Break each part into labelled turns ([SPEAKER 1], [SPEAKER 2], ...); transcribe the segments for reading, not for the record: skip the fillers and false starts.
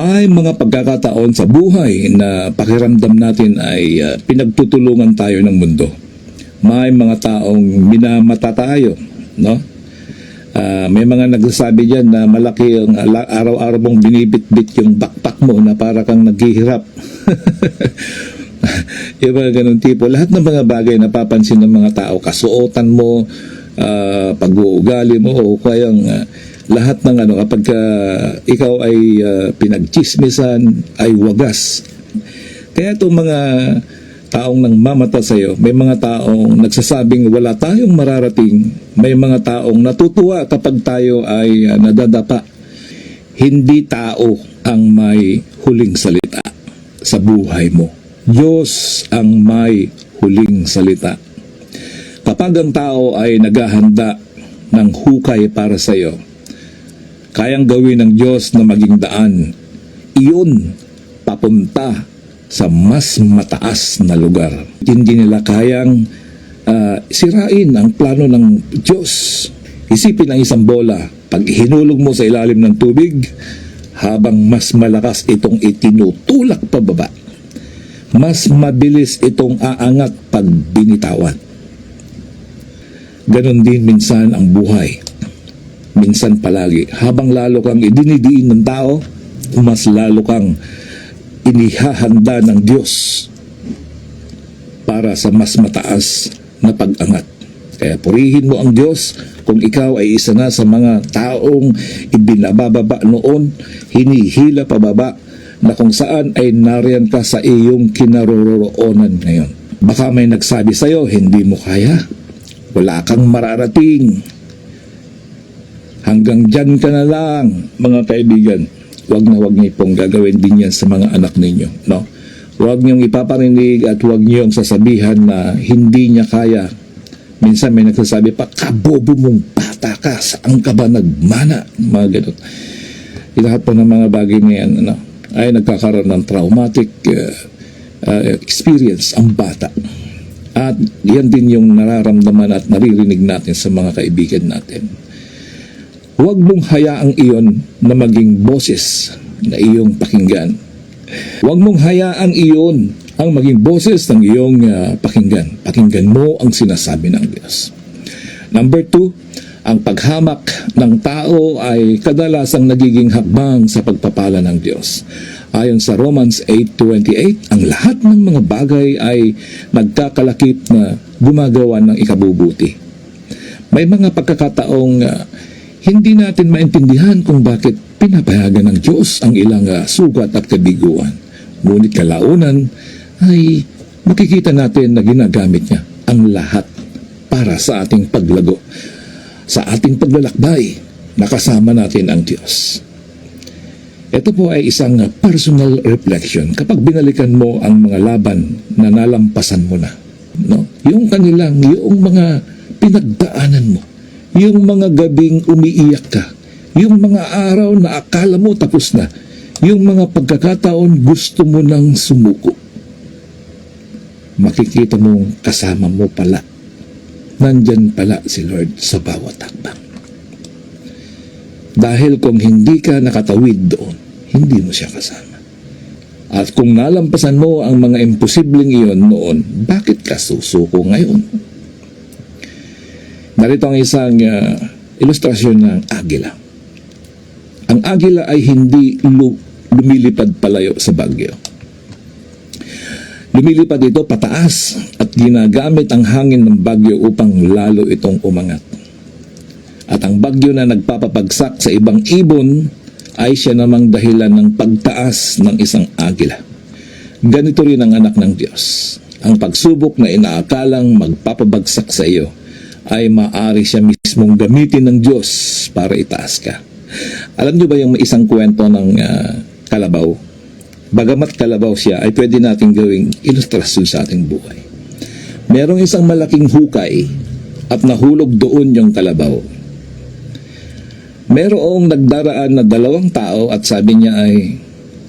[SPEAKER 1] May mga pagkakataon sa buhay na pakiramdam natin ay pinagtutulungan tayo ng mundo. May mga taong minamata tayo, no? May mga nagsasabi dyan na malaki yung araw-araw mong binibit-bit yung backpack mo na para kang naghihirap. Yung mga ganun tipo. Lahat ng mga bagay na papansin ng mga tao, kasuotan mo, pag-uugali mo, o kayang lahat ng kapag ikaw ay pinagchismisan, ay wagas. Kaya itong mga taong nang mamata sa'yo, may mga taong nagsasabing wala tayong mararating, may mga taong natutuwa kapag tayo ay nadadapa. Hindi tao ang may huling salita sa buhay mo. Diyos ang may huling salita. Kapag ang tao ay naghahanda ng hukay para sa iyo, kayang gawin ng Diyos na maging daan, iyon papunta sa mas mataas na lugar. Hindi nila kayang sirain ang plano ng Diyos. Isipin ang isang bola, pag hinulog mo sa ilalim ng tubig, habang mas malakas itong itinutulak pababa, mas mabilis itong aangat pag binitawan. Ganon din minsan ang buhay. Minsan palagi, habang lalo kang idinidiin ng tao, mas lalo kang inihahanda ng Diyos para sa mas mataas na pag-angat. Kaya purihin mo ang Diyos kung ikaw ay isa na sa mga taong ibinabababa noon, hinihila pababa, na kung saan ay nariyan ka sa iyong kinaroroonan ngayon. Baka may nagsabi sa'yo, hindi mo kaya, wala kang mararating, hanggang dyan ka na lang. Mga kaibigan, wag niyo pong gagawin din yan sa mga anak ninyo, no? Huwag niyong ipaparinig at huwag niyong sasabihan na hindi niya kaya. Minsan may nagsasabi pa, kabobo mong bata ka, saan ka ba nagmana? Mga ganun. Lahat po ng mga bagay na yan, ay nagkakaroon ng traumatic experience ang bata. At yan din yung nararamdaman at naririnig natin sa mga kaibigan natin. Huwag mong hayaang iyon na maging boses na iyong pakinggan. Huwag mong hayaang iyon ang maging boses ng iyong pakinggan. Pakinggan mo ang sinasabi ng Diyos. Number 2, ang paghamak ng tao ay kadalasang nagiging hakbang sa pagpapala ng Diyos. Ayon sa Romans 8:28, ang lahat ng mga bagay ay nagkakalakip na gumagawa ng ikabubuti. May mga pagkakataong hindi natin maintindihan kung bakit pinapayagan ng Diyos ang ilang sugat at kabiguan. Ngunit kalaunan ay makikita natin na ginagamit niya ang lahat para sa ating paglago. Sa ating paglalakbay, nakasama natin ang Diyos. Ito po ay isang personal reflection. Kapag binalikan mo ang mga laban na nalampasan mo na, no? Yung mga pinagdaanan mo, yung mga gabing umiiyak ka, yung mga araw na akala mo tapos na, yung mga pagkakataon gusto mo nang sumuko, makikita mo kasama mo pala. Nandyan pala si Lord sa bawat hakbang. Dahil kung hindi ka nakatawid doon, hindi mo siya kasama. At kung nalampasan mo ang mga imposibleng iyon noon, bakit ka susuko ngayon? Narito ang isang ilustrasyon ng agila. Ang agila ay hindi lumilipad palayo sa bagyo. Lumilipad ito pataas at ginagamit ang hangin ng bagyo upang lalo itong umangat. At ang bagyo na nagpapabagsak sa ibang ibon ay siya namang dahilan ng pagtaas ng isang agila. Ganito rin ang anak ng Diyos. Ang pagsubok na inaakalang magpapabagsak sa iyo ay maaari siya mismong gamitin ng Diyos para itaas ka. Alam niyo ba yung may isang kwento ng kalabaw? Bagamat kalabaw siya, ay pwede natin gawing ilustrasyon sa ating buhay. Merong isang malaking hukay at nahulog doon yung kalabaw. Merong nagdaraan na 2 tao at sabi niya ay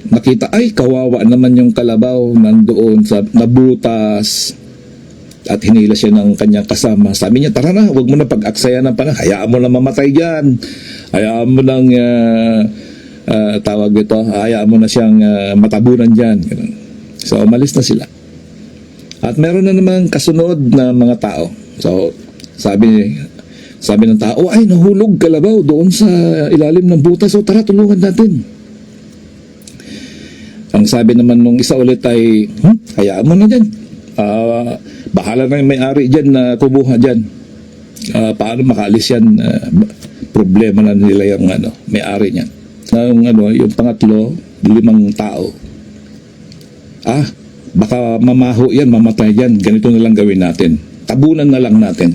[SPEAKER 1] nakita, ay kawawa naman yung kalabaw nandoon sa nabutas, at hinila siya ng kanyang kasama. Sabi niya, tara na, huwag mo na pag-aksaya ng panahon, hayaan mo na mamatay dyan, hayaan mo nang tawag ito, hayaan mo na siyang matabunan dyan. Ganun. So, umalis na sila. At meron na naman kasunod na mga tao. So, sabi ng tao, ay, nahulog kalabaw doon sa ilalim ng butas. So, tara, tulungan natin. Ang sabi naman nung isa ulit ay, hayaan mo na dyan. Bahala na yung may-ari dyan na kumuha dyan. Paano makaalis yan? Problema na nila yung may-ari niyan. Yung pangatlo, 5 tao. Baka mamaho yan, mamatay yan. Ganito na lang gawin natin. Tabunan na lang natin.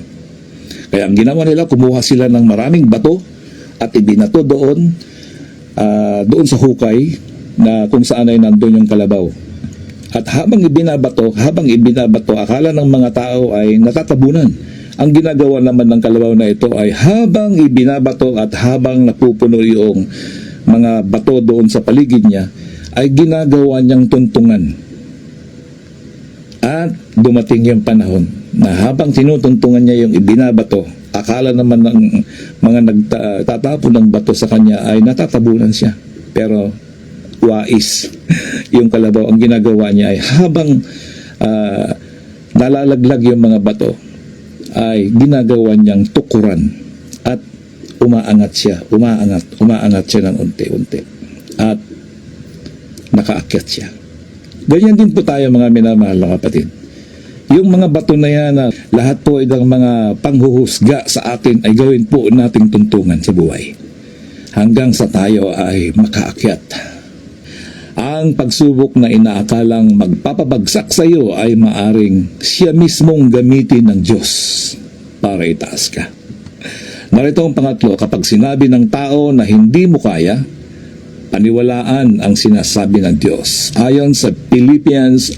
[SPEAKER 1] Kaya ang ginawa nila, kumuha sila ng maraming bato at ibinato doon sa hukay na kung saan ay nandun yung kalabaw. At habang ibinabato, akala ng mga tao ay natatabunan. Ang ginagawa naman ng kalabaw na ito ay habang ibinabato at habang napupuno yung mga bato doon sa paligid niya, ay ginagawa niyang tuntungan. At dumating yung panahon na habang tinutuntungan niya yung ibinabato, akala naman ng mga nagtatapon ng bato sa kanya ay natatabunan siya. Pero wais yung kalabaw. Ang ginagawa niya ay habang nalalaglag yung mga bato, ay ginagawa niyang tukuran at umaangat siya ng unti-unti at nakaakyat siya. Ganyan din po tayo, mga minamahal na kapatid. Yung mga bato na yan, lahat po ng mga panghuhusga sa atin ay gawin po nating tuntungan sa buhay hanggang sa tayo ay makaakyat. Ang pagsubok na inaakalang magpapabagsak sa iyo ay maaring siya mismong gamitin ng Diyos para itaas ka. Narito ang pangatlo, kapag sinabi ng tao na hindi mo kaya, paniwalaan ang sinasabi ng Diyos. Ayon sa Philippians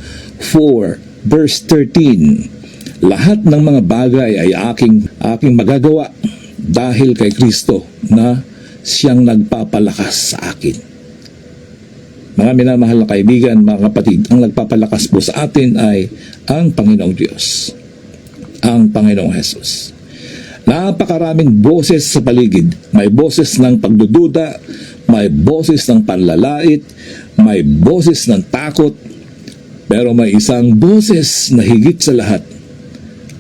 [SPEAKER 1] 4 verse 13, lahat ng mga bagay ay aking magagawa dahil kay Kristo na siyang nagpapalakas sa akin. Mga minamahal na kaibigan, mga kapatid, ang nagpapalakas po sa atin ay ang Panginoong Diyos, ang Panginoong Jesus. Napakaraming boses sa paligid. May boses ng pagdududa, may boses ng panlalait, may boses ng takot, pero may isang boses na higit sa lahat,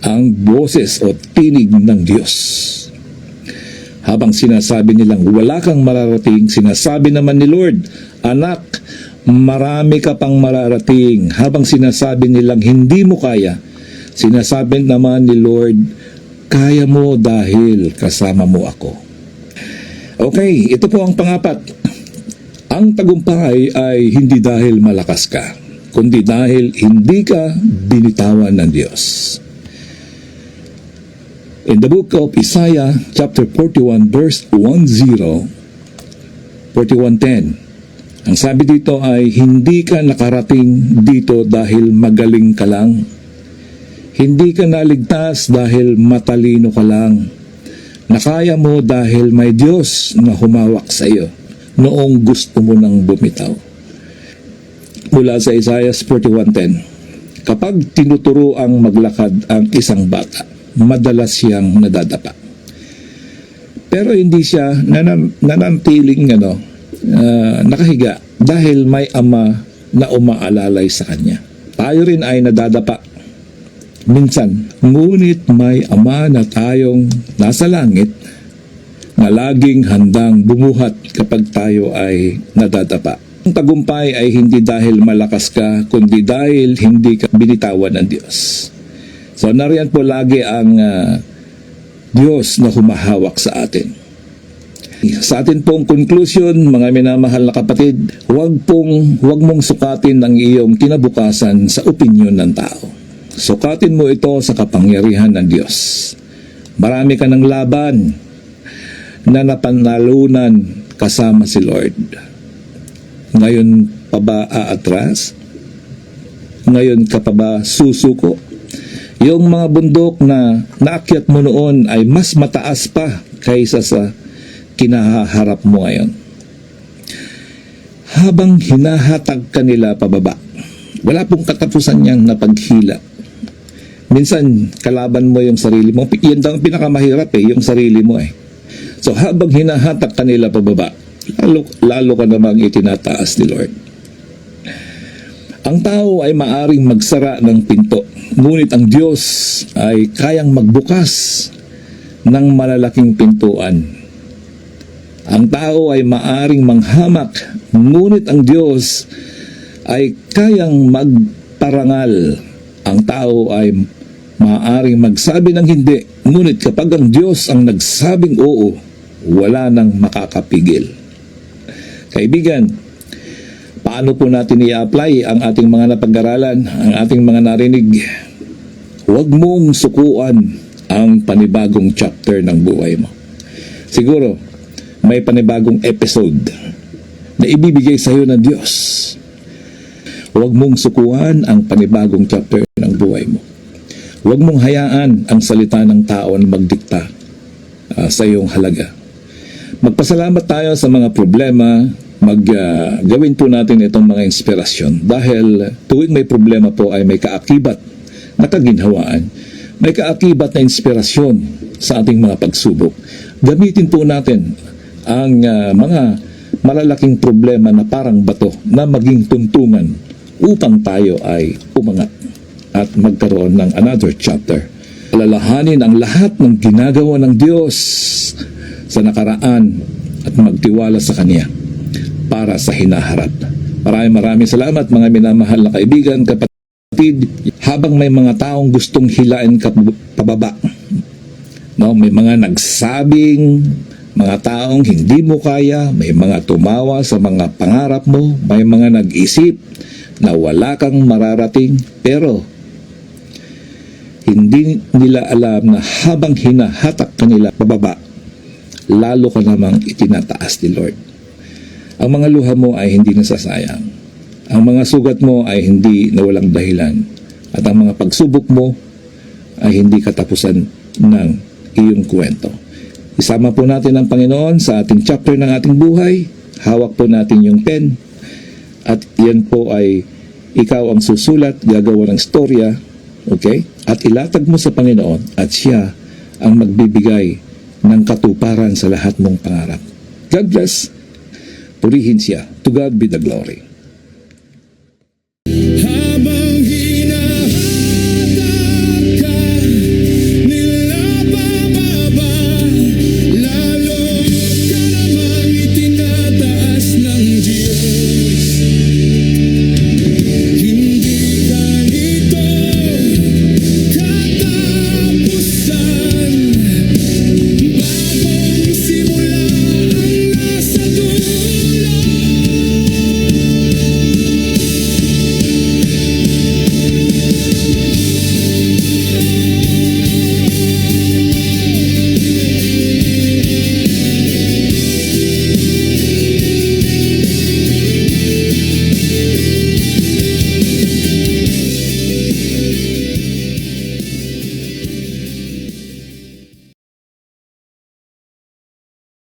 [SPEAKER 1] ang boses o tinig ng Diyos. Habang sinasabi nilang wala kang mararating, sinasabi naman ni Lord, anak, marami ka pang mararating. Habang sinasabi nilang hindi mo kaya, sinasabi naman ni Lord, kaya mo dahil kasama mo ako. Okay, ito po ang pangapat. Ang tagumpay ay hindi dahil malakas ka, kundi dahil hindi ka binitawan ng Diyos. In the book of Isaiah chapter 41 verse 41:10, ang sabi dito ay hindi ka nakarating dito dahil magaling ka lang. Hindi ka naligtas dahil matalino ka lang. Nakaya mo dahil may Diyos na humawak sa iyo noong gusto mo nang bumitaw. Mula sa Isaiah 41:10, kapag tinuturo ang maglakad ang isang bata, madalas siyang nadadapa. Pero hindi siya nanantiling nakahiga dahil may ama na umaalalay sa kanya. Tayo rin ay nadadapa minsan, ngunit may ama na tayong nasa langit na laging handang bumuhat kapag tayo ay nadadapa. Ang tagumpay ay hindi dahil malakas ka, kundi dahil hindi ka binitawan ng Diyos. So nariyan po lagi ang Diyos na humahawak sa atin. Sa atin pong conclusion, mga minamahal na kapatid, huwag mong sukatin ang iyong kinabukasan sa opinyon ng tao. Sukatin mo ito sa kapangyarihan ng Diyos. Marami ka ng laban na napanalunan kasama si Lord. Ngayon pa ba aatras? Ngayon ka pa ba susuko? Yung mga bundok na naakyat mo noon ay mas mataas pa kaysa sa kinaharap mo ngayon. Habang hinahatag ka nila pababa, wala pong katapusan niyang napaghila. Minsan, kalaban mo yung sarili mo. Yan daw ang pinakamahirap yung sarili mo . So, habang hinahatak ka nila pababa, lalo ka namang itinataas ni Lord. Ang tao ay maaring magsara ng pinto, ngunit ang Diyos ay kayang magbukas ng malalaking pintuan. Ang tao ay maaring manghamak, ngunit ang Diyos ay kayang magparangal. Ang tao ay maaring magsabi ng hindi, ngunit kapag ang Diyos ang nagsabing oo, wala nang makakapigil. Kaibigan, paano po natin i-apply ang ating mga napag-aralan, ang ating mga narinig? Huwag mong sukuan ang panibagong chapter ng buhay mo. Siguro, may panibagong episode na ibibigay sa iyo ng Diyos. Huwag mong sukuan ang panibagong chapter ng buhay mo. Huwag mong hayaan ang salita ng tao na magdikta sa iyong halaga. Magpasalamat tayo sa mga problema, gawin po natin itong mga inspirasyon dahil tuwing may problema po ay may kaakibat na kaginhawaan, may kaakibat na inspirasyon sa ating mga pagsubok. Gamitin po natin ang mga malalaking problema na parang bato na maging tuntungan upang tayo ay umangat at magkaroon ng another chapter. Alalahanin ang lahat ng ginagawa ng Diyos sa nakaraan at magtiwala sa Kanya para sa hinaharap. Maraming salamat mga minamahal na kaibigan, kapatid. Habang may mga taong gustong hilain ka pababa, no, may mga nagsabing mga taong hindi mo kaya, may mga tumawa sa mga pangarap mo, may mga nag-isip na wala kang mararating, pero hindi nila alam na habang hinahatak kanila pababa, lalo ka namang itinataas ni Lord. Ang mga luha mo ay hindi nasasayang. Ang mga sugat mo ay hindi nawalang dahilan. At ang mga pagsubok mo ay hindi katapusan ng iyong kwento. Isama po natin ang Panginoon sa ating chapter ng ating buhay. Hawak po natin yung pen. At yan po ay ikaw ang susulat, gagawa ng storya. Okay? At ilatag mo sa Panginoon at siya ang magbibigay ng katuparan sa lahat mong pangarap. God bless. Purihin siya. To God be the glory.